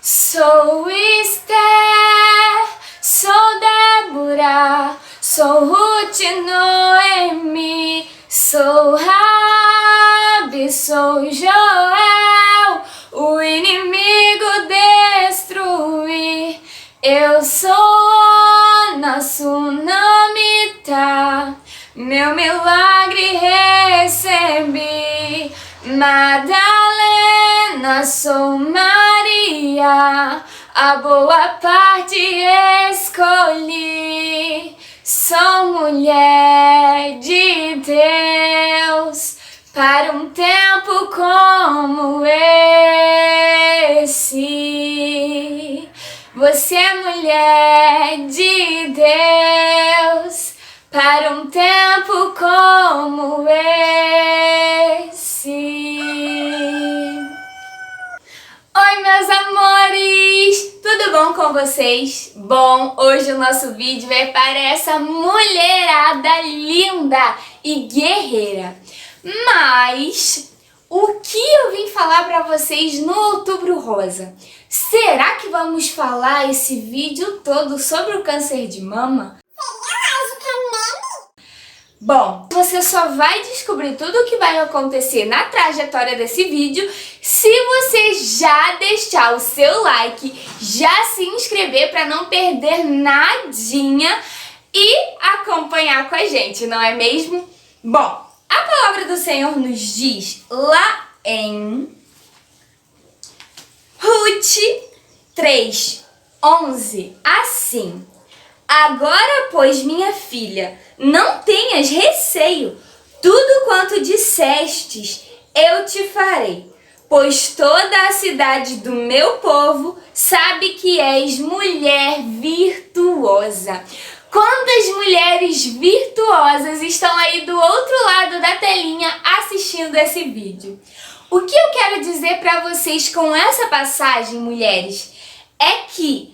Sou Esther, sou Débora, sou Ruth, Noemi, sou Rabi, sou Joel, o inimigo destruir. Eu sou Ana, Sunamita, meu milagre recebi. Madalena, sou Maria, a boa parte escolhi. Sou mulher de Deus para um tempo como esse. Você é mulher de Deus para um tempo como esse. Oi, meus amores! Tudo bom com vocês? Bom, hoje o nosso vídeo é para essa mulherada linda e guerreira. Mas o que eu vim falar para vocês no Outubro Rosa? Será que vamos falar esse vídeo todo sobre o câncer de mama? Bom, você só vai descobrir tudo o que vai acontecer na trajetória desse vídeo se você já deixar o seu like, já se inscrever para não perder nadinha e acompanhar com a gente, não é mesmo? Bom, a palavra do Senhor nos diz lá em Ruth 3:11 assim: Agora, pois, minha filha, não tenhas receio, tudo quanto dissestes eu te farei, pois toda a cidade do meu povo sabe que és mulher virtuosa. Quantas mulheres virtuosas estão aí do outro lado da telinha assistindo esse vídeo? O que eu quero dizer para vocês com essa passagem, mulheres, é que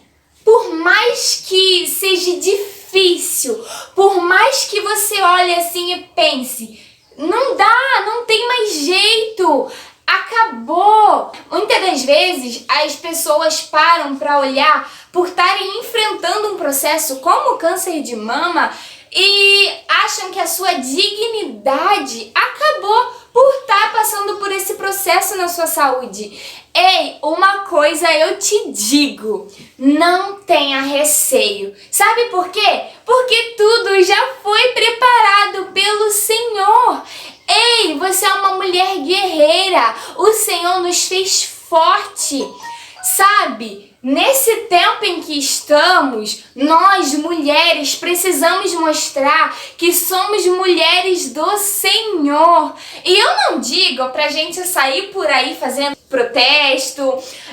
por mais que seja difícil, por mais que você olhe assim e pense, não dá, não tem mais jeito, acabou. Muitas das vezes as pessoas param para olhar por estarem enfrentando um processo como o câncer de mama e acham que a sua dignidade acabou por estar passando por esse processo na sua saúde. Ei, uma coisa eu te digo, não tenha receio. Sabe por quê? Porque tudo já foi preparado pelo Senhor. Ei, você é uma mulher guerreira, o Senhor nos fez forte. Sabe, nesse tempo em que estamos, nós mulheres precisamos mostrar que somos mulheres do Senhor. E eu não digo pra gente sair por aí fazendo protesto,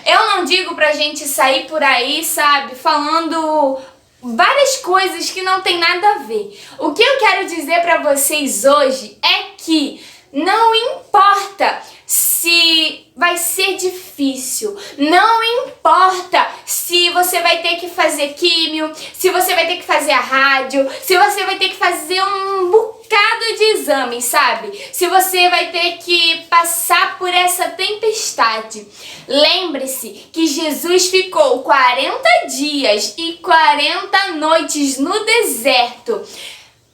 eu não digo pra gente sair por aí, sabe, falando várias coisas que não tem nada a ver. O que eu quero dizer pra vocês hoje é que não importa se vai ser difícil, não importa se você vai ter que fazer químio, se você vai ter que fazer a rádio, se você vai ter que fazer um bocado de exames, sabe? Se você vai ter que passar por essa tempestade. Lembre-se que Jesus ficou 40 dias e 40 noites no deserto.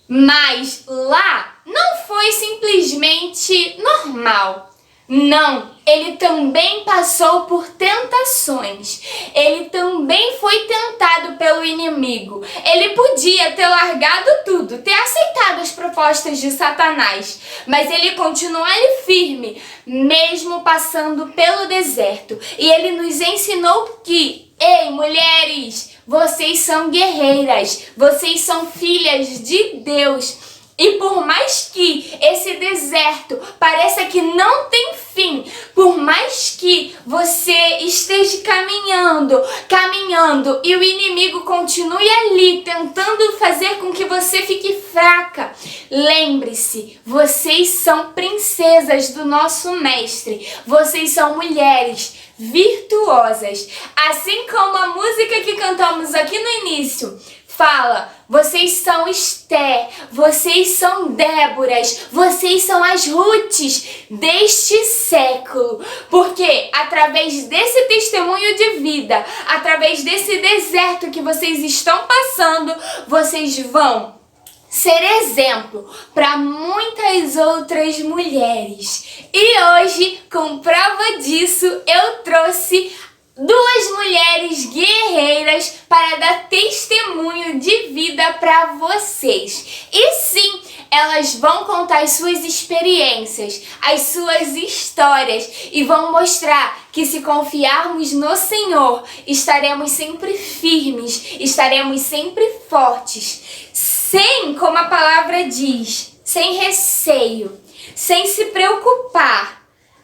Mas lá não foi simplesmente normal. Não, ele também passou por tentações. Ele também foi tentado pelo inimigo. Ele podia ter largado tudo, ter aceitado as propostas de Satanás, mas ele continuou ali firme, mesmo passando pelo deserto. E ele nos ensinou que, ei, mulheres, vocês são guerreiras, vocês são filhas de Deus. E por mais que esse deserto pareça que não tem fim, por mais que você esteja caminhando e o inimigo continue ali tentando fazer com que você fique fraca, lembre-se, vocês são princesas do nosso mestre, vocês são mulheres virtuosas. Assim como a música que cantamos aqui no início fala: vocês são Esther, vocês são Déboras, vocês são as Rutes deste século. Porque através desse testemunho de vida, através desse deserto que vocês estão passando, vocês vão ser exemplo para muitas outras mulheres. E hoje, com prova disso, eu trouxe duas mulheres guerreiras para dar testemunho de vida para vocês. E sim, elas vão contar as suas experiências, as suas histórias e vão mostrar que se confiarmos no Senhor, estaremos sempre firmes, estaremos sempre fortes, sem, como a palavra diz, sem receio, sem se preocupar,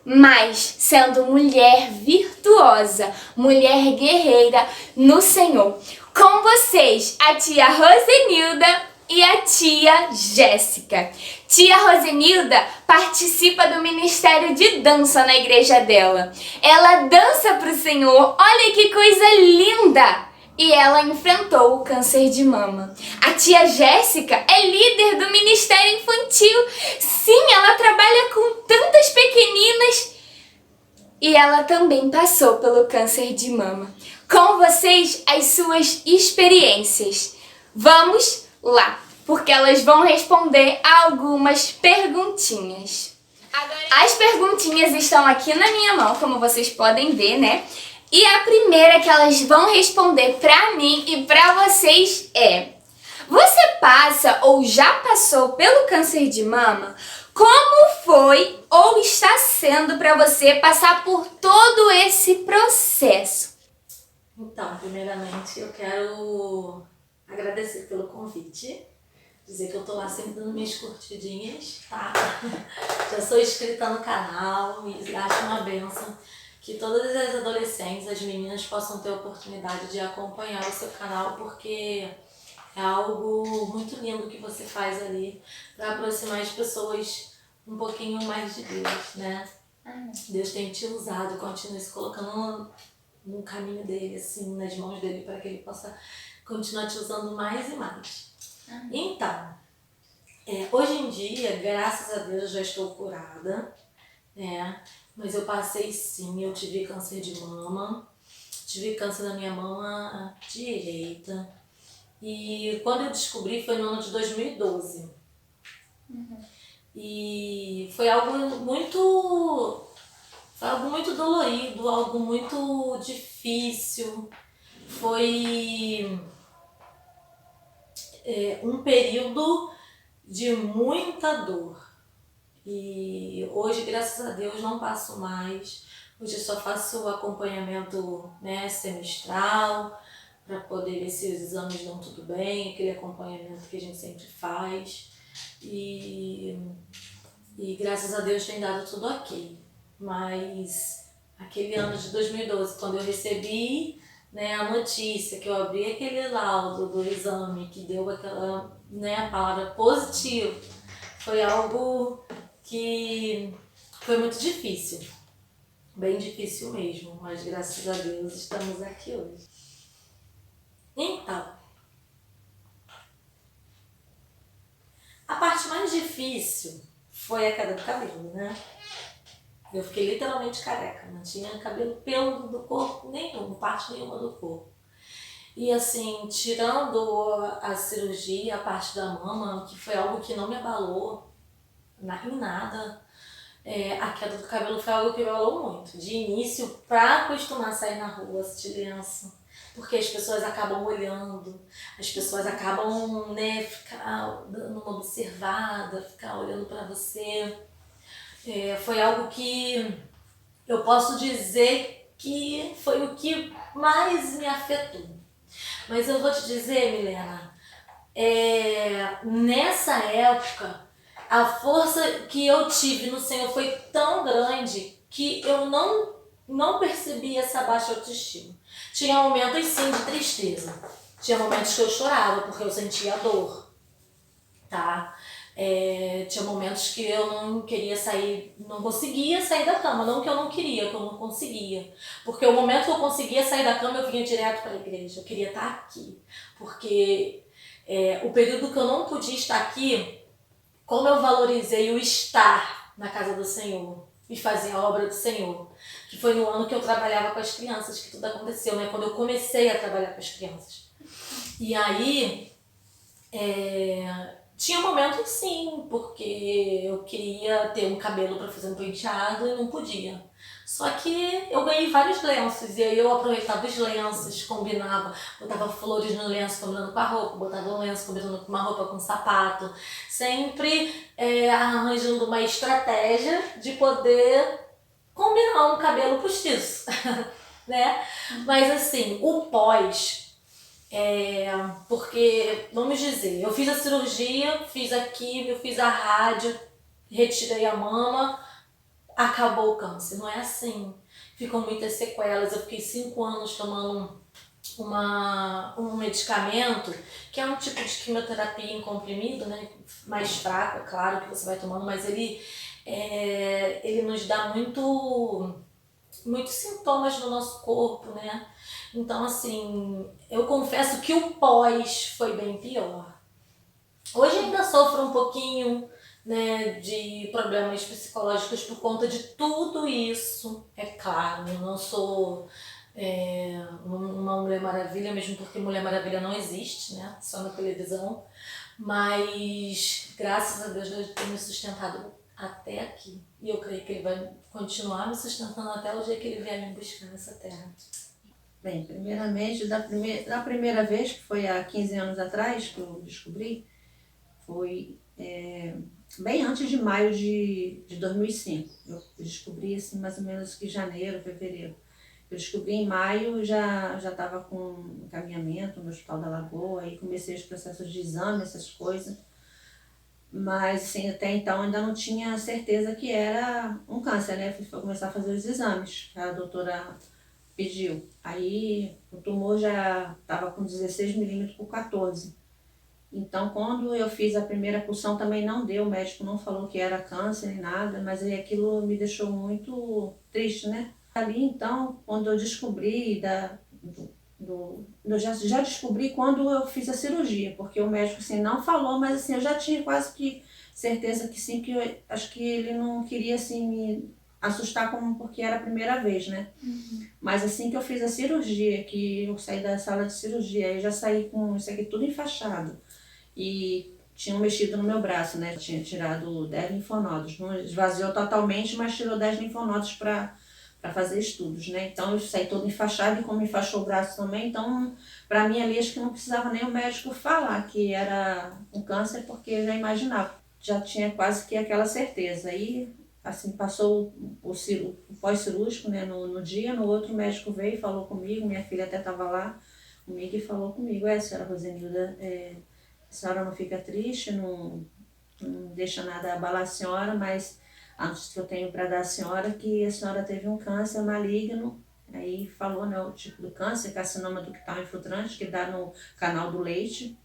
mas sendo mulher virtuosa, mulher guerreira no Senhor. Com vocês, a tia Rosenilda e a tia Jéssica. Tia Rosenilda participa do ministério de dança na igreja dela. Ela dança para o Senhor, olha que coisa linda! E ela enfrentou o câncer de mama. A tia Jéssica é líder do Ministério Infantil. Sim, ela trabalha com tantas pequeninas. E ela também passou pelo câncer de mama. Com vocês, as suas experiências. Vamos lá, porque elas vão responder algumas perguntinhas. As perguntinhas estão aqui na minha mão, como vocês podem ver, né? E a primeira que elas vão responder pra mim e pra vocês é: você passa ou já passou pelo câncer de mama? Como foi ou está sendo pra você passar por todo esse processo? Então, primeiramente, eu quero agradecer pelo convite, dizer que eu tô lá sempre dando minhas curtidinhas, tá? Já sou inscrita no canal e acho uma bênção que todas as adolescentes, as meninas, possam ter a oportunidade de acompanhar o seu canal, porque é algo muito lindo que você faz ali para aproximar as pessoas um pouquinho mais de Deus, né? Deus tem te usado, continue se colocando no caminho dele, assim, nas mãos dele, para que ele possa continuar te usando mais e mais. Então, hoje em dia, graças a Deus, eu já estou curada, né? Mas eu passei sim, eu tive câncer de mama, tive câncer na minha mama direita. E quando eu descobri foi no ano de 2012. E foi algo muito dolorido, algo muito difícil. Foi um período de muita dor. E hoje, graças a Deus, não passo mais. Hoje eu só faço acompanhamento, né, semestral, para poder ver se os exames dão tudo bem, aquele acompanhamento que a gente sempre faz. E graças a Deus tem dado tudo ok. Mas aquele ano de 2012, quando eu recebi, né, a notícia, que eu abri aquele laudo do exame, que deu aquela, né, a palavra positivo, foi algo que foi muito difícil, bem difícil mesmo, mas graças a Deus estamos aqui hoje. Então, a parte mais difícil foi a queda do cabelo, né? Eu fiquei literalmente careca, não tinha cabelo pelo do corpo nenhum, parte nenhuma do corpo. E assim, tirando a cirurgia, a parte da mama, que foi algo que não me abalou em nada, a queda do cabelo foi algo que me abalou muito. De início, para acostumar a sair na rua, assistir lenço, porque as pessoas acabam olhando, as pessoas acabam, né, ficar dando uma observada, ficar olhando para você. Foi algo que eu posso dizer que foi o que mais me afetou. Mas eu vou te dizer, Milena, nessa época, a força que eu tive no Senhor foi tão grande que eu não percebi essa baixa autoestima. Tinha momentos sim de tristeza, tinha momentos que eu chorava porque eu sentia dor, tá? Tinha momentos que eu não queria sair, não conseguia sair da cama, não que eu não queria, que eu não conseguia. Porque o momento que eu conseguia sair da cama, eu vinha direto para a igreja, eu queria estar aqui. Porque O período que eu não podia estar aqui, como eu valorizei o estar na casa do Senhor e fazer a obra do Senhor, que foi no ano que eu trabalhava com as crianças que tudo aconteceu, né? Quando eu comecei a trabalhar com as crianças. E aí, tinha momentos sim, porque eu queria ter um cabelo para fazer um penteado e não podia. Só que eu ganhei vários lenços, e aí eu aproveitava os lenços, combinava, botava flores no lenço combinando com a roupa, botava um lenço combinando com uma roupa com um sapato, sempre arranjando uma estratégia de poder combinar um cabelo postiço, né? Mas assim, o pós, porque, vamos dizer, eu fiz a cirurgia, fiz a quimio, eu fiz a rádio, retirei a mama, acabou o câncer. Não é assim. Ficam muitas sequelas. Eu fiquei 5 anos tomando um medicamento, que é um tipo de quimioterapia em comprimido, né? Mais fraco, é claro que você vai tomando, mas ele nos dá muitos sintomas no nosso corpo, né? Então, assim, eu confesso que o pós foi bem pior. Hoje ainda sofro um pouquinho, né, de problemas psicológicos por conta de tudo isso. É claro, eu não sou uma Mulher Maravilha, mesmo porque Mulher Maravilha não existe, né? Só na televisão. Mas, graças a Deus, Deus tem me sustentado até aqui. E eu creio que Ele vai continuar me sustentando até o dia que Ele vier me buscar nessa terra. Bem, primeiramente, da primeira vez, que foi há 15 anos atrás que eu descobri, foi bem antes de maio de 2005. Eu descobri assim, mais ou menos que janeiro, fevereiro. Eu descobri em maio, já estava com encaminhamento no Hospital da Lagoa, aí comecei os processos de exame, essas coisas. Mas assim, até então ainda não tinha certeza que era um câncer, né? Fui começar a fazer os exames, que a doutora pediu. Aí o tumor já estava com 16 milímetros por 14. Então, quando eu fiz a primeira punção também não deu, o médico não falou que era câncer nem nada, mas aí aquilo me deixou muito triste, né? Ali, então, quando eu descobri eu já descobri quando eu fiz a cirurgia, porque o médico assim não falou, mas assim eu já tinha quase que certeza que sim, que eu acho que ele não queria assim me assustar como porque era a primeira vez, né? Mas assim que eu fiz a cirurgia, que eu saí da sala de cirurgia, eu já saí com isso aqui tudo enfaixado. E tinham mexido no meu braço, né? Tinha tirado 10 linfonodos. Não esvaziou totalmente, mas tirou 10 linfonodos para fazer estudos, né? Então eu saí todo enfaixado e como enfaixou o braço também, então para mim ali acho que não precisava nem o médico falar que era um câncer, porque eu já imaginava. Já tinha quase que aquela certeza. Aí, assim, passou o pós-cirúrgico, né, no dia, no outro o médico veio e falou comigo, minha filha até estava lá comigo e falou comigo, senhora Rosenilda, a senhora não fica triste, não deixa nada abalar a senhora, mas antes que eu tenho para dar à senhora que a senhora teve um câncer maligno. Aí falou, né, o tipo do câncer, carcinoma ductal infiltrante, que dá no canal do leite.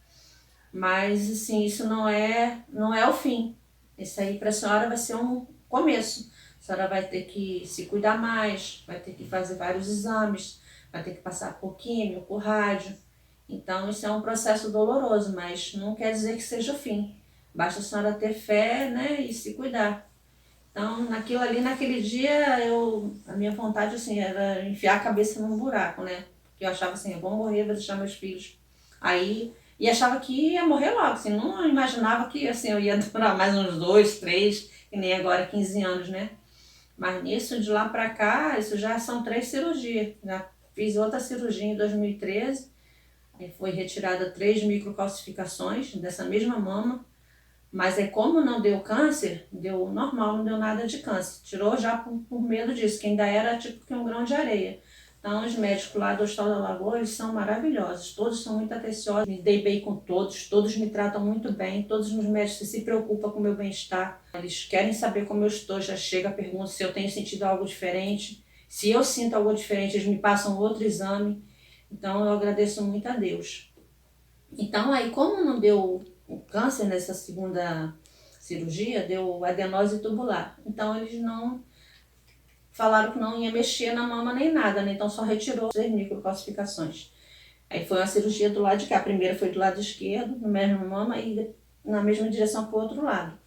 Mas, assim, isso não é o fim. Isso aí para a senhora vai ser um começo. A senhora vai ter que se cuidar mais, vai ter que fazer vários exames, vai ter que passar por químio, por rádio. Então, isso é um processo doloroso, mas não quer dizer que seja o fim. Basta a senhora ter fé, né, e se cuidar. Então, naquele dia, a minha vontade, assim, era enfiar a cabeça num buraco, né? Porque eu achava assim, eu vou morrer, vou deixar meus filhos aí. E achava que ia morrer logo, assim, não imaginava que, assim, eu ia durar mais uns 2, 3, que nem agora 15 anos, né? Mas nisso, de lá pra cá, isso já são 3 cirurgias. Já fiz outra cirurgia em 2013, aí foi retirada 3 microcalcificações dessa mesma mama. Mas como não deu câncer, deu normal, não deu nada de câncer. Tirou já por medo disso, que ainda era tipo que um grão de areia. Então os médicos lá do Hospital da Lagoa, eles são maravilhosos, todos são muito atenciosos, me dei bem com todos me tratam muito bem, todos os médicos se preocupam com o meu bem-estar. Eles querem saber como eu estou, já chega, pergunta se eu tenho sentido algo diferente. Se eu sinto algo diferente, eles me passam outro exame. Então eu agradeço muito a Deus. Então aí como não deu o câncer nessa segunda cirurgia, deu adenose tubular. Então eles não falaram que não ia mexer na mama nem nada, né? Então só retirou 3 microcalcificações. Aí foi uma cirurgia do lado de cá. A primeira foi do lado esquerdo, no mesmo mama, e na mesma direção para o outro lado.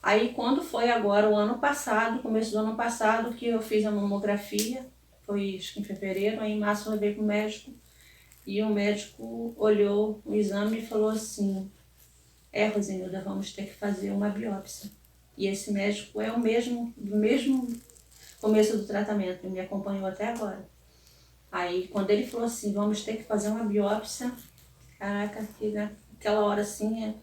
Aí quando foi agora, o ano passado, começo do ano passado, que eu fiz a mamografia, foi acho que em fevereiro, aí em março eu levei para o médico, e o médico olhou o exame e falou assim, Rosenilda, vamos ter que fazer uma biópsia. E esse médico é o mesmo, do mesmo começo do tratamento, ele me acompanhou até agora. Aí quando ele falou assim, vamos ter que fazer uma biópsia, caraca, que naquela hora assim,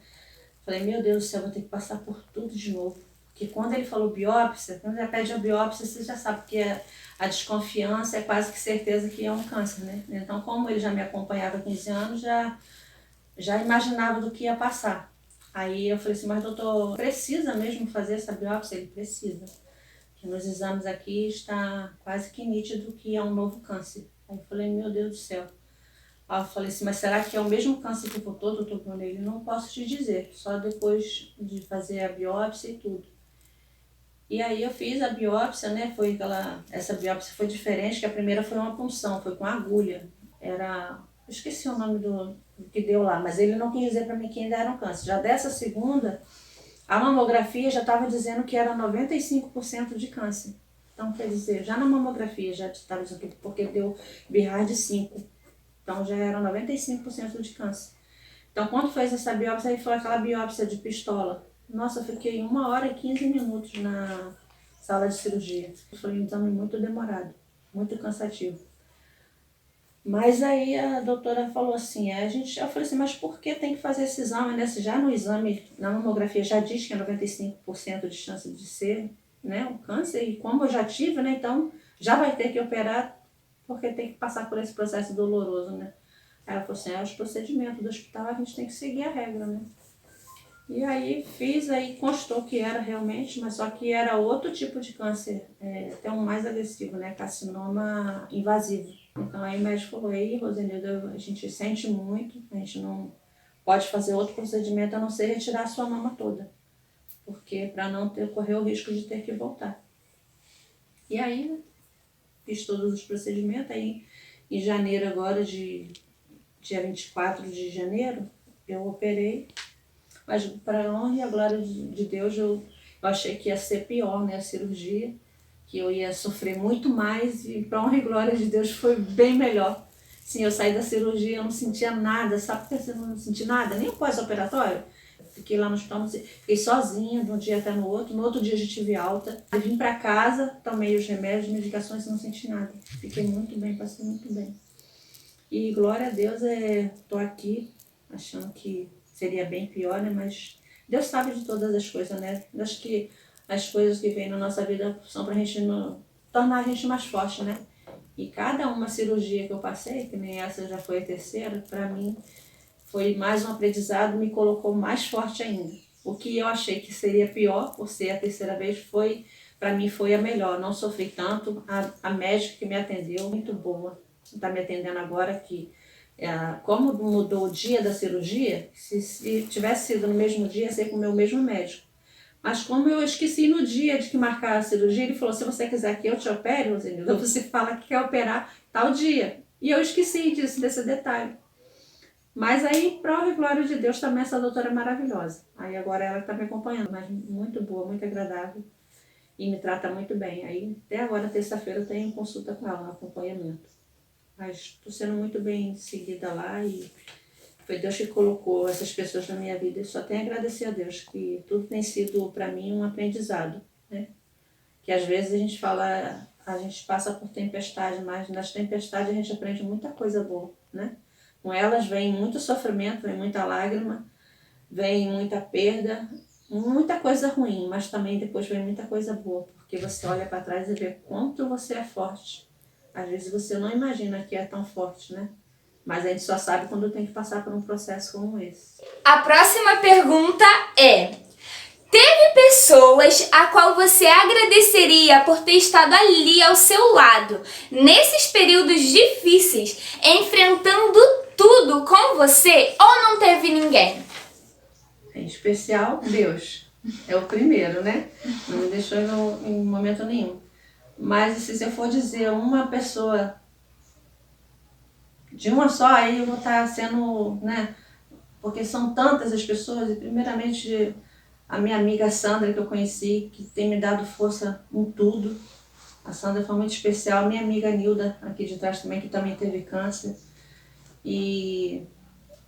falei, meu Deus do céu, vou ter que passar por tudo de novo. Porque quando ele falou biópsia, quando ele pede a biópsia, você já sabe que a desconfiança é quase que certeza que é um câncer, né? Então, como ele já me acompanhava há 15 anos, já imaginava do que ia passar. Aí eu falei assim, mas doutor, precisa mesmo fazer essa biópsia? Ele precisa. Porque nos exames aqui está quase que nítido que é um novo câncer. Aí eu falei, meu Deus do céu. Aí eu falei assim, mas será que é o mesmo câncer que voltou, doutor Brunelli? Não posso te dizer, só depois de fazer a biópsia e tudo. E aí eu fiz a biópsia, né? Essa biópsia foi diferente, que a primeira foi uma punção, foi com agulha. Eu esqueci o nome do que deu lá, mas ele não quis dizer para mim que ainda era um câncer. Já dessa segunda, a mamografia já estava dizendo que era 95% de câncer. Então, quer dizer, já na mamografia já estava dizendo porque deu BIRAR de 5. Então já era 95% de câncer. Então quando fez essa biópsia, aí foi aquela biópsia de pistola. Nossa, eu fiquei 1 hora e 15 minutos na sala de cirurgia. Foi um exame muito demorado, muito cansativo. Mas aí a doutora falou assim, eu falei assim, mas por que tem que fazer esse exame, né? Se já no exame, na mamografia já diz que é 95% de chance de ser, né, um câncer, e como eu já tive, né, então já vai ter que operar, porque tem que passar por esse processo doloroso, né? Aí ela falou assim, os procedimentos do hospital a gente tem que seguir a regra, né? E aí fiz, aí constou que era realmente, mas só que era outro tipo de câncer, até um mais agressivo, né? Carcinoma invasivo. Então aí o médico falou, ei, Rosenilda, a gente sente muito, a gente não pode fazer outro procedimento a não ser retirar a sua mama toda, porque para não correr o risco de ter que voltar. E aí fiz todos os procedimentos, aí em janeiro agora, dia 24 de janeiro, eu operei, mas para a honra e a glória de Deus, eu achei que ia ser pior, né, a cirurgia, que eu ia sofrer muito mais, e para a honra e glória de Deus foi bem melhor. Sim, eu saí da cirurgia, eu não sentia nada, sabe por que eu não senti nada? Nem o pós-operatório. Fiquei lá no hospital, fiquei sozinha de um dia até no outro dia eu já tive alta. Eu vim para casa, tomei os remédios, medicações e não senti nada. Fiquei muito bem, passei muito bem. E glória a Deus, tô aqui, achando que seria bem pior, né? Mas Deus sabe de todas as coisas, né? Eu acho que as coisas que vêm na nossa vida são pra gente tornar a gente mais forte, né? E cada uma cirurgia que eu passei, que nem essa já foi a terceira, pra mim foi mais um aprendizado, me colocou mais forte ainda. O que eu achei que seria pior, por ser a terceira vez, pra mim foi a melhor. Não sofri tanto, a médica que me atendeu, muito boa. Está me atendendo agora que, como mudou o dia da cirurgia, se tivesse sido no mesmo dia, ia ser com o meu mesmo médico. Mas como eu esqueci no dia de que marcar a cirurgia, ele falou, se você quiser que eu te opere, Rosenilda, você fala que quer operar tal dia. E eu esqueci desse detalhe. Mas aí, pra honra e glória de Deus, também essa doutora é maravilhosa. Aí agora ela está me acompanhando, mas muito boa, muito agradável. E me trata muito bem. Aí até agora, terça-feira, eu tenho consulta com ela, um acompanhamento. Mas estou sendo muito bem seguida lá e foi Deus que colocou essas pessoas na minha vida. Eu só tenho a agradecer a Deus, que tudo tem sido para mim um aprendizado, né? Que às vezes a gente fala, a gente passa por tempestade, mas nas tempestades a gente aprende muita coisa boa, né? Com elas vem muito sofrimento, vem muita lágrima, vem muita perda, muita coisa ruim, mas também depois vem muita coisa boa, porque você olha para trás e vê quanto você é forte. Às vezes você não imagina que é tão forte, né? Mas a gente só sabe quando tem que passar por um processo como esse. A próxima pergunta é: teve pessoas a qual você agradeceria por ter estado ali ao seu lado, nesses períodos difíceis, enfrentando tudo com você, ou não teve ninguém? Em especial, Deus. É o primeiro, né? Não me deixou em momento nenhum. Mas se eu for dizer uma pessoa de uma só, aí eu vou estar sendo, né? Porque são tantas as pessoas, e primeiramente a minha amiga Sandra, que eu conheci, que tem me dado força em tudo. A Sandra foi muito especial. Minha amiga Nilda, aqui de trás também, que também teve câncer. E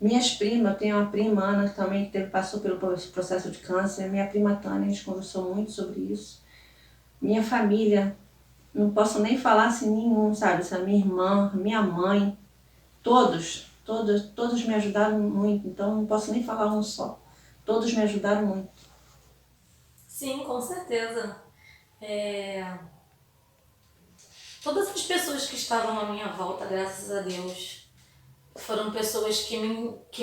minhas primas, eu tenho uma prima, Ana, que também passou pelo processo de câncer. Minha prima Tânia, a gente conversou muito sobre isso. Minha família, não posso nem falar assim nenhum, sabe? Essa minha irmã, minha mãe, todos me ajudaram muito. Então não posso nem falar um só. Todos me ajudaram muito. Sim, com certeza. Todas as pessoas que estavam à minha volta, graças a Deus, foram pessoas que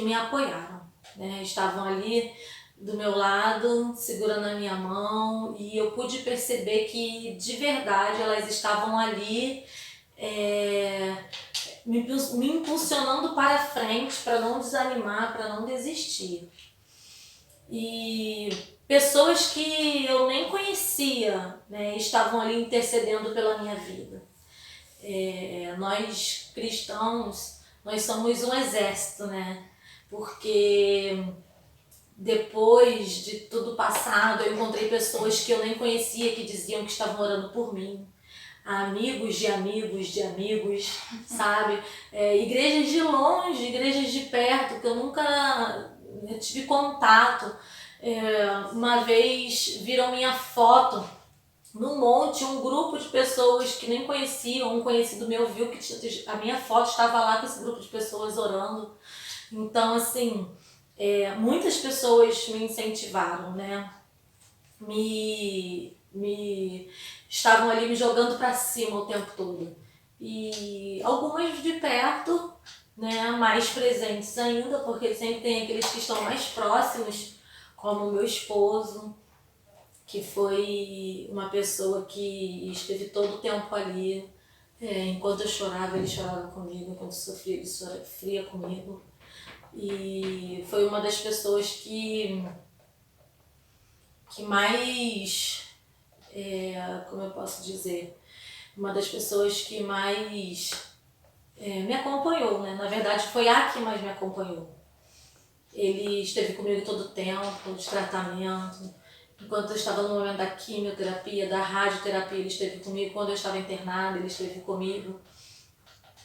me apoiaram, né? Estavam ali do meu lado, segurando a minha mão, e eu pude perceber que, de verdade, elas estavam ali me impulsionando para frente, para não desanimar, para não desistir. E pessoas que eu nem conhecia, né, estavam ali intercedendo pela minha vida. Nós cristãos, nós somos um exército, né? Porque depois de tudo passado, eu encontrei pessoas que eu nem conhecia que diziam que estavam orando por mim. Amigos de amigos de amigos, sabe? Igrejas de longe, igrejas de perto, que eu nunca tive contato. Uma vez viram minha foto no monte, um grupo de pessoas que nem conheciam, um conhecido meu viu que a minha foto estava lá com esse grupo de pessoas orando. Então, assim, muitas pessoas me incentivaram, né? Estavam ali me jogando para cima o tempo todo. E algumas de perto, né, mais presentes ainda, porque sempre tem aqueles que estão mais próximos, como o meu esposo, que foi uma pessoa que esteve todo o tempo ali. Enquanto eu chorava, ele chorava comigo, enquanto eu sofria, ele sofria comigo. E foi uma das pessoas que mais, como eu posso dizer, uma das pessoas que mais me acompanhou, né? Na verdade, foi a que mais me acompanhou. Ele esteve comigo todo o tempo de tratamento. Enquanto eu estava no momento da quimioterapia, da radioterapia, ele esteve comigo. Quando eu estava internada, ele esteve comigo.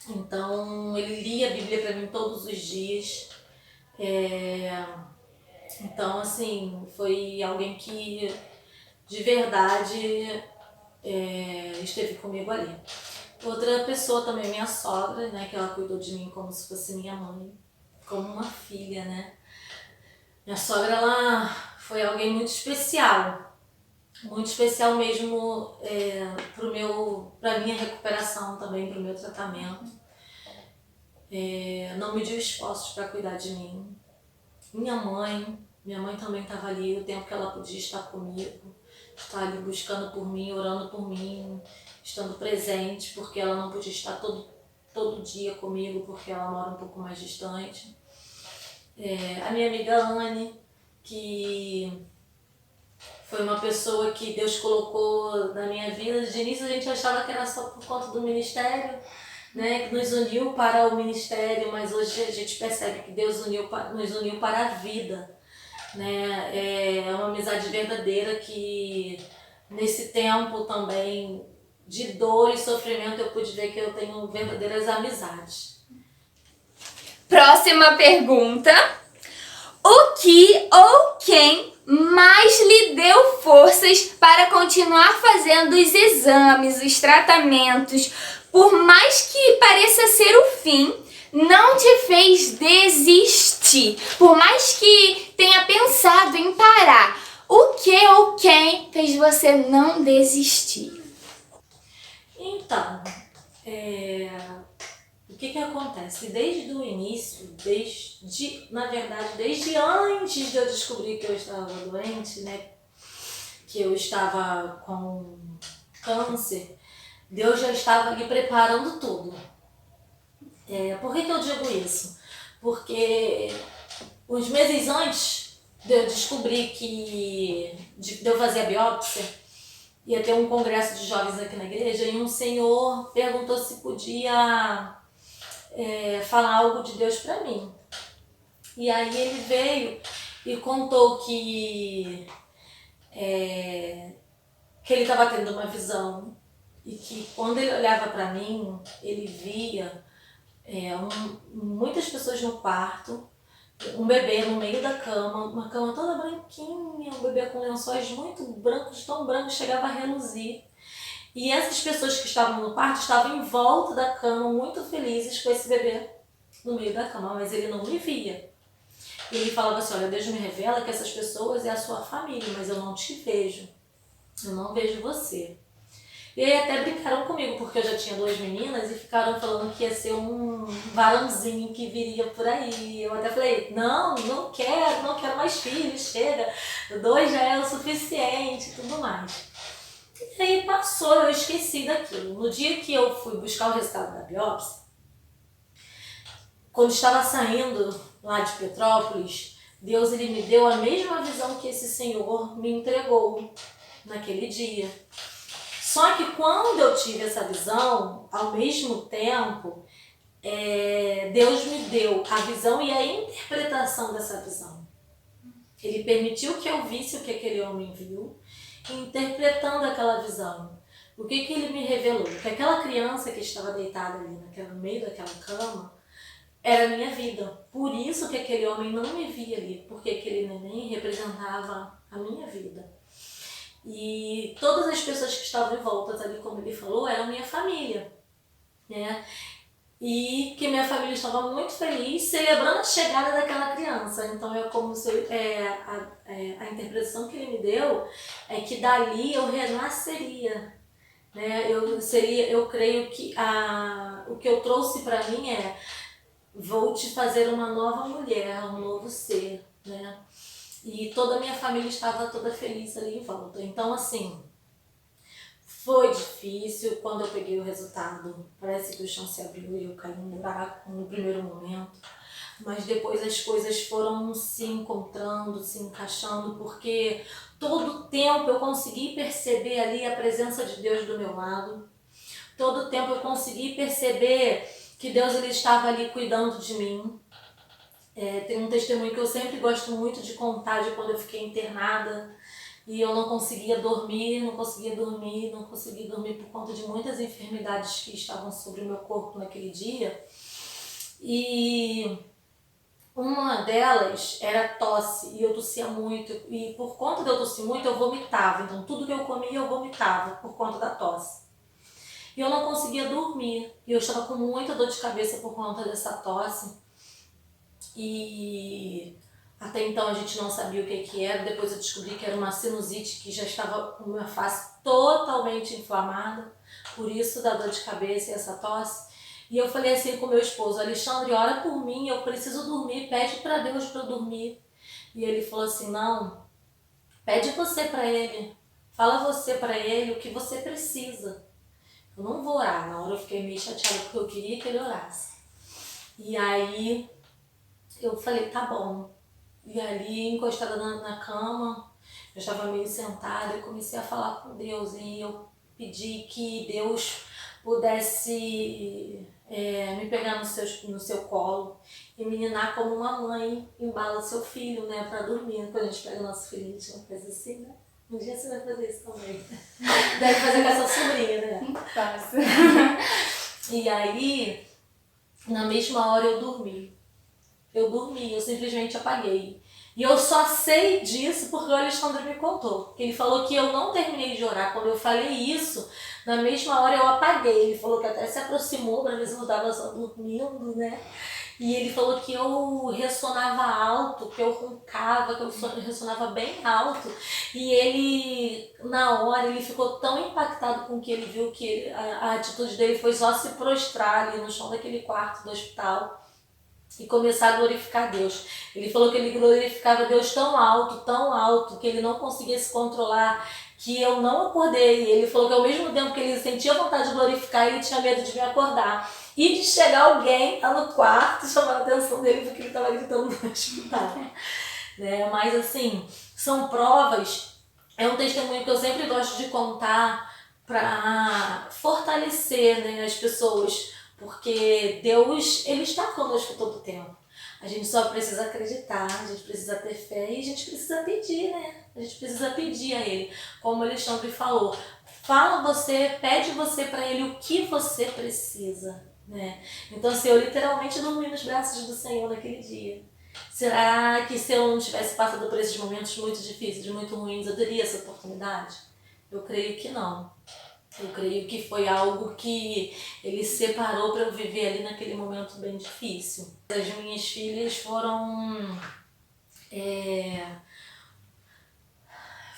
Então, ele lia a Bíblia para mim todos os dias. Então, assim, foi alguém que, de verdade, esteve comigo ali. Outra pessoa também, minha sogra, né, que ela cuidou de mim como se fosse minha mãe, como uma filha, né. Minha sogra, ela foi alguém muito especial mesmo para minha recuperação também, para o meu tratamento. Não mediu esforços para cuidar de mim. Minha mãe também estava ali o tempo que ela podia estar comigo, estar ali buscando por mim, orando por mim, estando presente, porque ela não podia estar todo dia comigo, porque ela mora um pouco mais distante. A minha amiga Anne, que foi uma pessoa que Deus colocou na minha vida. De início a gente achava que era só por conta do ministério, né, que nos uniu para o ministério, mas hoje a gente percebe que Deus nos uniu para a vida, né? É uma amizade verdadeira que nesse tempo também de dor e sofrimento eu pude ver que eu tenho verdadeiras amizades. Próxima pergunta. O que ou quem mais lhe deu forças para continuar fazendo os exames, os tratamentos, por mais que pareça ser o fim, não te fez desistir? Por mais que tenha pensado em parar, o que ou quem fez você não desistir? Então, o que acontece? Desde o início, na verdade, desde antes de eu descobrir que eu estava doente, né, que eu estava com câncer, Deus já estava ali preparando tudo. Por que eu digo isso? Porque uns meses antes de eu descobrir de eu fazer a biópsia, ia ter um congresso de jovens aqui na igreja e um senhor perguntou se podia falar algo de Deus para mim. E aí ele veio e contou que ele estava tendo uma visão e que quando ele olhava para mim, ele via muitas pessoas no quarto, um bebê no meio da cama, uma cama toda branquinha, um bebê com lençóis muito brancos, tão brancos, chegava a reluzir. E essas pessoas que estavam no quarto estavam em volta da cama, muito felizes com esse bebê no meio da cama, mas ele não me via. E ele falava assim, olha, Deus me revela que essas pessoas é a sua família, mas eu não te vejo. Eu não vejo você. E aí até brincaram comigo, porque eu já tinha 2 meninas e ficaram falando que ia ser um varãozinho que viria por aí. Eu até falei, não quero mais filhos, chega. 2 já é o suficiente e tudo mais. E aí passou, eu esqueci daquilo. No dia que eu fui buscar o resultado da biópsia, quando estava saindo lá de Petrópolis, Deus ele me deu a mesma visão que esse Senhor me entregou naquele dia. Só que quando eu tive essa visão, ao mesmo tempo, Deus me deu a visão e a interpretação dessa visão. Ele permitiu que eu visse o que aquele homem viu, interpretando aquela visão. O que ele me revelou? Que aquela criança que estava deitada ali no meio daquela cama era a minha vida. Por isso que aquele homem não me via ali, porque aquele neném representava a minha vida. E todas as pessoas que estavam em volta, ali como ele falou, eram minha família, né? E que minha família estava muito feliz celebrando a chegada daquela criança. Então é como se a interpretação que ele me deu é que dali eu renasceria, né? Eu creio que o que eu trouxe para mim vou te fazer uma nova mulher, um novo ser, né? E toda a minha família estava toda feliz ali em volta. Então, assim, foi difícil quando eu peguei o resultado. Parece que o chão se abriu e eu caí num buraco no primeiro momento. Mas depois as coisas foram se encontrando, se encaixando, porque todo o tempo eu consegui perceber ali a presença de Deus do meu lado. Todo o tempo eu consegui perceber que Deus ele estava ali cuidando de mim. Tem um testemunho que eu sempre gosto muito de contar de quando eu fiquei internada e eu não conseguia dormir por conta de muitas enfermidades que estavam sobre o meu corpo naquele dia. E uma delas era tosse e eu tossia muito e por conta de eu tossir muito eu vomitava, então tudo que eu comia eu vomitava por conta da tosse. E eu não conseguia dormir e eu estava com muita dor de cabeça por conta dessa tosse. E até então a gente não sabia o que era, depois eu descobri que era uma sinusite que já estava com a minha face totalmente inflamada, por isso da dor de cabeça e essa tosse. E eu falei assim com meu esposo, Alexandre, ora por mim, eu preciso dormir, pede para Deus para eu dormir. E ele falou assim, não, pede você para ele, fala você para ele o que você precisa. Eu não vou orar, na hora eu fiquei meio chateada porque eu queria que ele orasse. E aí eu falei, tá bom. E ali, encostada na cama, eu estava meio sentada e comecei a falar com Deus. E eu pedi que Deus pudesse me pegar no seu colo e me ninar como uma mãe embala seu filho, né, pra dormir. Quando a gente pega o nosso filho, a gente não faz assim, né? Um dia você vai fazer isso também. Deve fazer com a sua sobrinha, né? Faço. E aí, na mesma hora eu dormi, eu simplesmente apaguei. E eu só sei disso porque o Alexandre me contou. Porque ele falou que eu não terminei de orar. Quando eu falei isso, na mesma hora eu apaguei. Ele falou que até se aproximou para ver se eu estava só dormindo, né? E ele falou que eu ressonava alto, que eu roncava, que eu ressonava bem alto. E ele, na hora, ele ficou tão impactado com o que ele viu que a atitude dele foi só se prostrar ali no chão daquele quarto do hospital e começar a glorificar Deus. Ele falou que ele glorificava Deus tão alto, que ele não conseguia se controlar, que eu não acordei. Ele falou que ao mesmo tempo que ele sentia vontade de glorificar, ele tinha medo de me acordar. E de chegar alguém lá no quarto, chamando a atenção dele porque ele estava gritando no hospital. Né? Mas assim, são provas, é um testemunho que eu sempre gosto de contar para fortalecer, né, as pessoas. Porque Deus, Ele está conosco todo o tempo. A gente só precisa acreditar, a gente precisa ter fé e a gente precisa pedir, né? A gente precisa pedir a Ele. Como o Alexandre falou, pede você para Ele o que você precisa, né? Então, assim, eu literalmente dormi nos braços do Senhor naquele dia. Será que se eu não tivesse passado por esses momentos muito difíceis, muito ruins, eu teria essa oportunidade? Eu creio que não. Eu creio que foi algo que Ele separou para eu viver ali naquele momento bem difícil. As minhas filhas foram...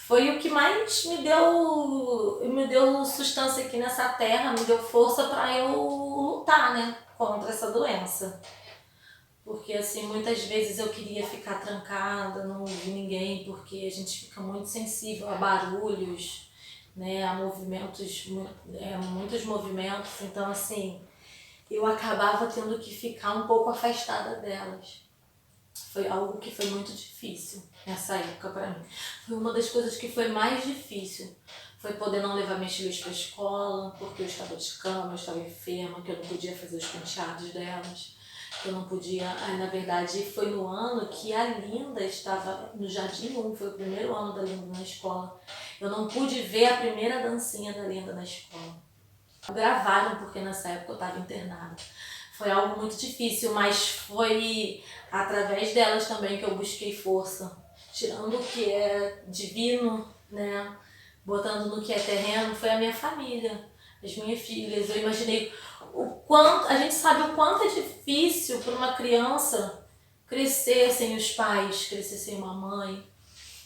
Foi o que mais me deu sustância aqui nessa terra, me deu força para eu lutar, né, contra essa doença. Porque, assim, muitas vezes eu queria ficar trancada, não ouvir ninguém, porque a gente fica muito sensível a barulhos, né, a movimentos, muitos movimentos. Então, assim, eu acabava tendo que ficar um pouco afastada delas. Foi algo que foi muito difícil nessa época para mim. Foi uma das coisas que foi mais difícil. Foi poder não levar minhas filhas para a escola, porque eu estava de cama, eu estava enferma, que eu não podia fazer os penteados delas. Eu não podia... na verdade, foi no ano que a Linda estava no Jardim 1, foi o primeiro ano da Linda na escola. Eu não pude ver a primeira dancinha da Linda na escola. Gravaram, porque nessa época eu estava internada. Foi algo muito difícil, mas foi através delas também que eu busquei força. Tirando o que é divino, né? Botando no que é terreno, foi a minha família, as minhas filhas. Eu imaginei o quanto... A gente sabe o quanto é difícil para uma criança crescer sem os pais, crescer sem uma mãe.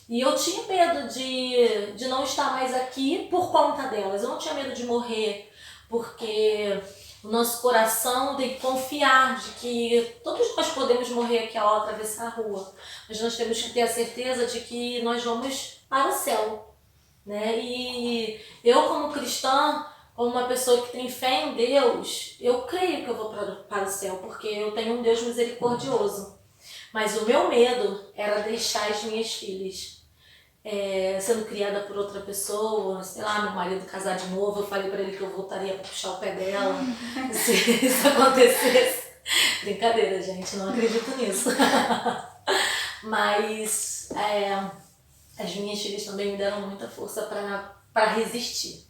E eu tinha medo de não estar mais aqui por conta delas. Eu não tinha medo de morrer, porque o nosso coração tem que confiar de que todos nós podemos morrer aqui ao atravessar a rua. Mas nós temos que ter a certeza de que nós vamos para o céu, né? E eu, como cristã, como uma pessoa que tem fé em Deus, eu creio que eu vou para o céu, porque eu tenho um Deus misericordioso. Mas o meu medo era deixar as minhas filhas sendo criada por outra pessoa, sei lá, meu marido casar de novo, eu falei pra ele que eu voltaria pra puxar o pé dela, se isso acontecesse. Brincadeira, gente, não acredito nisso. Mas as minhas filhas também me deram muita força pra resistir.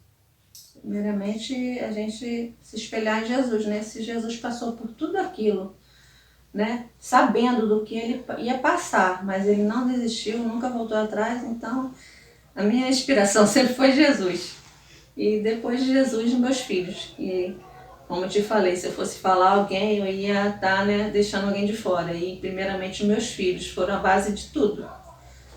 Primeiramente, a gente se espelhar em Jesus, né? Se Jesus passou por tudo aquilo, né? Sabendo do que ele ia passar, mas ele não desistiu, nunca voltou atrás. Então a minha inspiração sempre foi Jesus, e depois de Jesus, meus filhos. E como eu te falei, se eu fosse falar alguém, eu ia estar, né, deixando alguém de fora. E primeiramente meus filhos foram a base de tudo.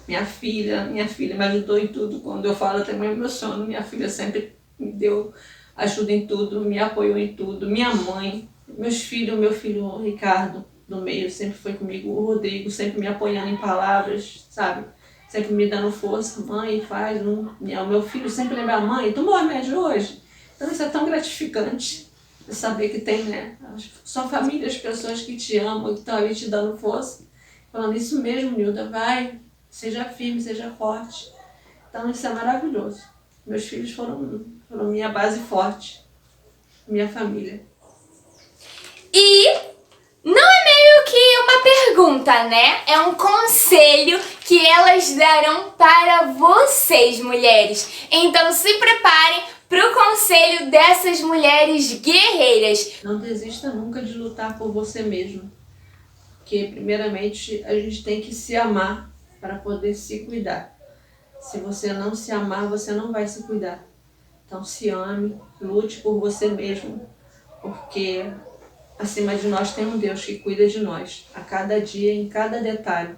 Minha filha me ajudou em tudo. Quando eu falo, até me emociono. Minha filha sempre me deu ajuda em tudo, me apoiou em tudo. Minha mãe, meus filhos, meu filho Ricardo do meio sempre foi comigo, o Rodrigo sempre me apoiando em palavras, sabe? Sempre me dando força, mãe, faz. O meu filho sempre lembra, mãe, tomou remédio hoje? Então isso é tão gratificante, saber que tem, né? São famílias, pessoas que te amam, que estão ali te dando força. Falando isso mesmo, Nilda, vai, seja firme, seja forte. Então isso é maravilhoso. Meus filhos foram minha base forte, minha família. E não é meio que uma pergunta, né? É um conselho que elas darão para vocês, mulheres. Então se preparem para o conselho dessas mulheres guerreiras. Não desista nunca de lutar por você mesmo. Porque primeiramente a gente tem que se amar para poder se cuidar. Se você não se amar, você não vai se cuidar. Então se ame, lute por você mesmo, porque acima de nós tem um Deus que cuida de nós, a cada dia, em cada detalhe.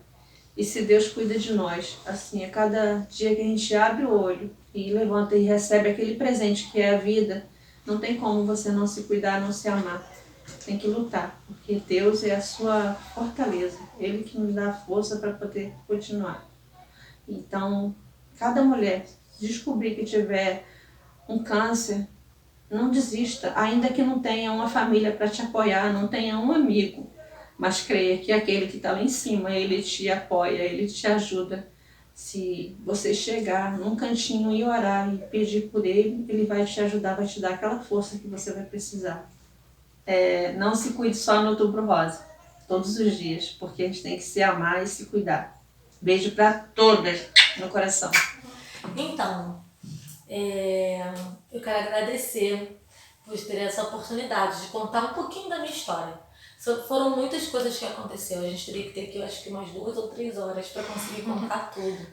E se Deus cuida de nós, assim, a cada dia que a gente abre o olho e levanta e recebe aquele presente que é a vida, não tem como você não se cuidar, não se amar. Tem que lutar, porque Deus é a sua fortaleza, Ele que nos dá a força para poder continuar. Então, cada mulher descobrir que tiver um câncer, não desista, ainda que não tenha uma família para te apoiar, não tenha um amigo, mas creia que aquele que está lá em cima, ele te apoia, ele te ajuda. Se você chegar num cantinho e orar e pedir por ele, ele vai te ajudar, vai te dar aquela força que você vai precisar. não se cuide só no Outubro Rosa, todos os dias, porque a gente tem que se amar e se cuidar. Beijo para todas no coração. Então, eu quero agradecer por ter essa oportunidade de contar um pouquinho da minha história. Foram muitas coisas que aconteceram. A gente teria que ter aqui, eu acho que umas 2 ou 3 horas para conseguir contar tudo.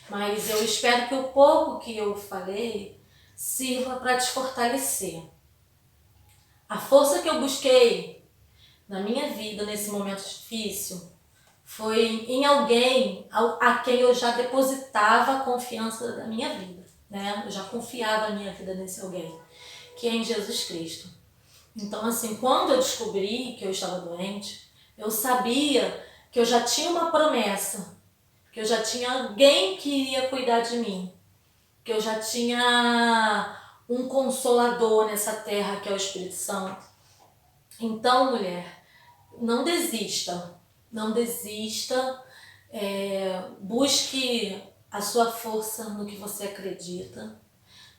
Mas eu espero que o pouco que eu falei sirva para te fortalecer. A força que eu busquei na minha vida nesse momento difícil foi em alguém a quem eu já depositava a confiança da minha vida, né? Eu já confiava a minha vida nesse alguém, que é em Jesus Cristo. Então, assim, quando eu descobri que eu estava doente, eu sabia que eu já tinha uma promessa, que eu já tinha alguém que iria cuidar de mim, que eu já tinha um consolador nessa terra, que é o Espírito Santo. Então, mulher, não desista. Não desista, busque a sua força no que você acredita,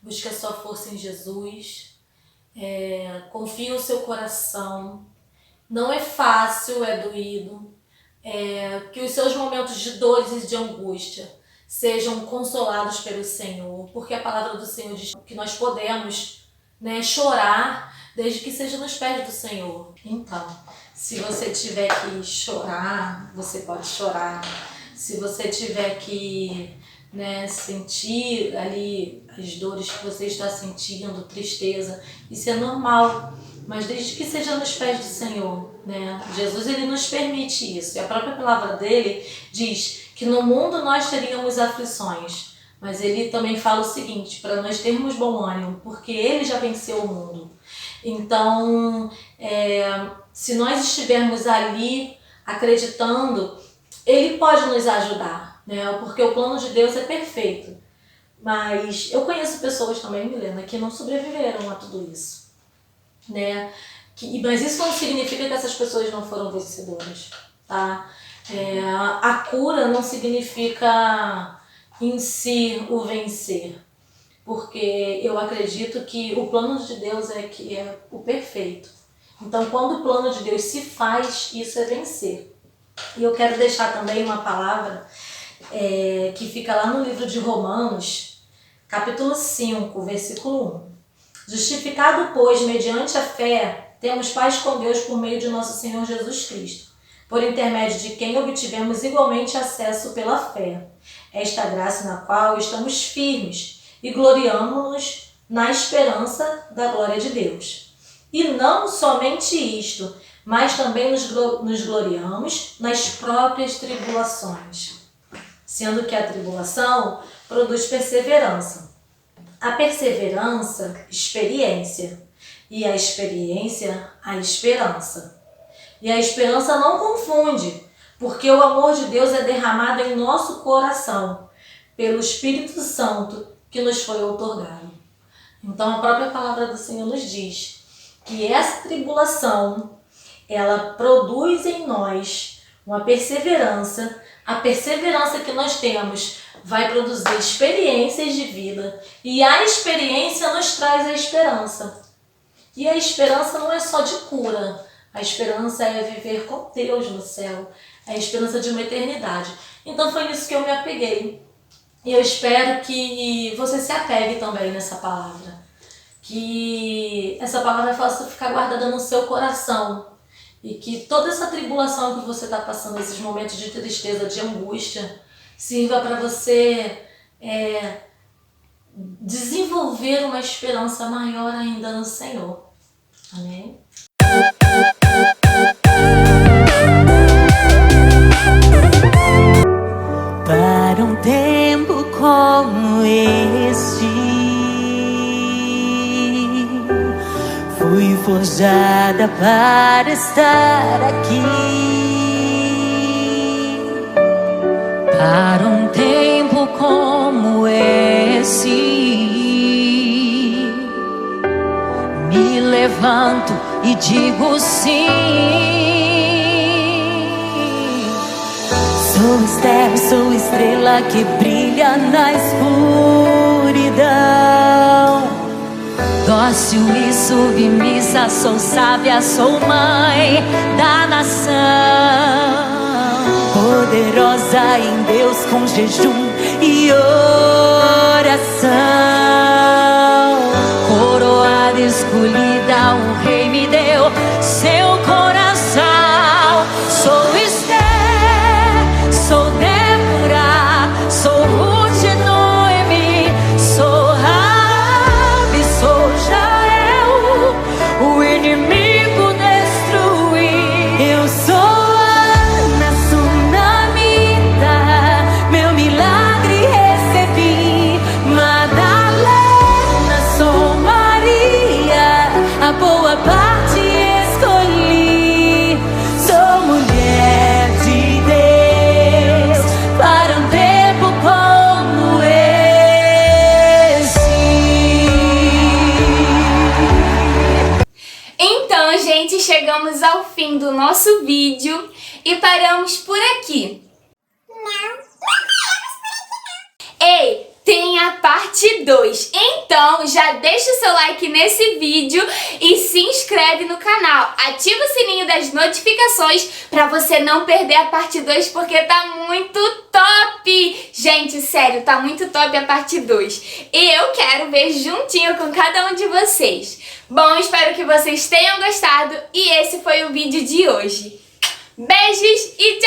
busque a sua força em Jesus, confie o seu coração. Não é fácil, é doído, que os seus momentos de dores e de angústia sejam consolados pelo Senhor, porque a palavra do Senhor diz que nós podemos, né, chorar desde que seja nos pés do Senhor. Então, se você tiver que chorar, você pode chorar. Se você tiver que, né, sentir ali as dores que você está sentindo, tristeza, isso é normal. Mas desde que seja nos pés do Senhor, né? Jesus, ele nos permite isso. E a própria palavra dele diz que no mundo nós teríamos aflições. Mas ele também fala o seguinte, para nós termos bom ânimo, porque ele já venceu o mundo. Então, se nós estivermos ali acreditando, ele pode nos ajudar, né? Porque o plano de Deus é perfeito. Mas eu conheço pessoas também, Milena, que não sobreviveram a tudo isso, né? Mas isso não significa que essas pessoas não foram vencedoras, tá? A cura não significa em si o vencer, porque eu acredito que o plano de Deus que é o perfeito. Então, quando o plano de Deus se faz, isso é vencer. E eu quero deixar também uma palavra que fica lá no livro de Romanos, capítulo 5, versículo 1. Justificado, pois, mediante a fé, temos paz com Deus por meio de nosso Senhor Jesus Cristo, por intermédio de quem obtivemos igualmente acesso pela fé. Esta graça na qual estamos firmes e gloriamo-nos na esperança da glória de Deus. E não somente isto, mas também nos gloriamos nas próprias tribulações, sendo que a tribulação produz perseverança. A perseverança, experiência, e a experiência, a esperança. E a esperança não confunde, porque o amor de Deus é derramado em nosso coração, pelo Espírito Santo que nos foi outorgado. Então a própria palavra do Senhor nos diz que essa tribulação, ela produz em nós uma perseverança. A perseverança que nós temos vai produzir experiências de vida, e a experiência nos traz a esperança. E a esperança não é só de cura, a esperança é viver com Deus no céu, é a esperança de uma eternidade. Então foi nisso que eu me apeguei. E eu espero que você se apegue também nessa palavra, que essa palavra possa ficar guardada no seu coração, e que toda essa tribulação que você está passando, esses momentos de tristeza, de angústia, sirva para você desenvolver uma esperança maior ainda no Senhor. Amém? Para um tempo como este, fui forjada para estar aqui. Para um tempo como esse, me levanto e digo sim. Sou estrela que brilha na escuridão. Dócil e submissa, sou sábia, sou mãe da nação. Poderosa em Deus com jejum e oração. Coroada escolhida, o rei me deu seu coração. Sou Esther, sou Débora, sou Ruth e Noemi, sou Rabi, sou Jael, o inimigo destruí. Eu sou Ana Sunamita, meu milagre recebi. Madalena, sou Maria, a boa parte escolhi. Sou mulher de Deus para um tempo como esse. Então, gente, chegamos ao fim do nosso vídeo e paramos por aqui. Ei, tem a parte 2. Então, já deixa o seu like nesse vídeo e se inscreve no canal. Ativa o sininho das notificações para você não perder a parte 2, porque tá muito top. Gente, sério, tá muito top a parte 2. E eu quero ver juntinho com cada um de vocês. Bom, espero que vocês tenham gostado e esse foi o vídeo de hoje. Beijos e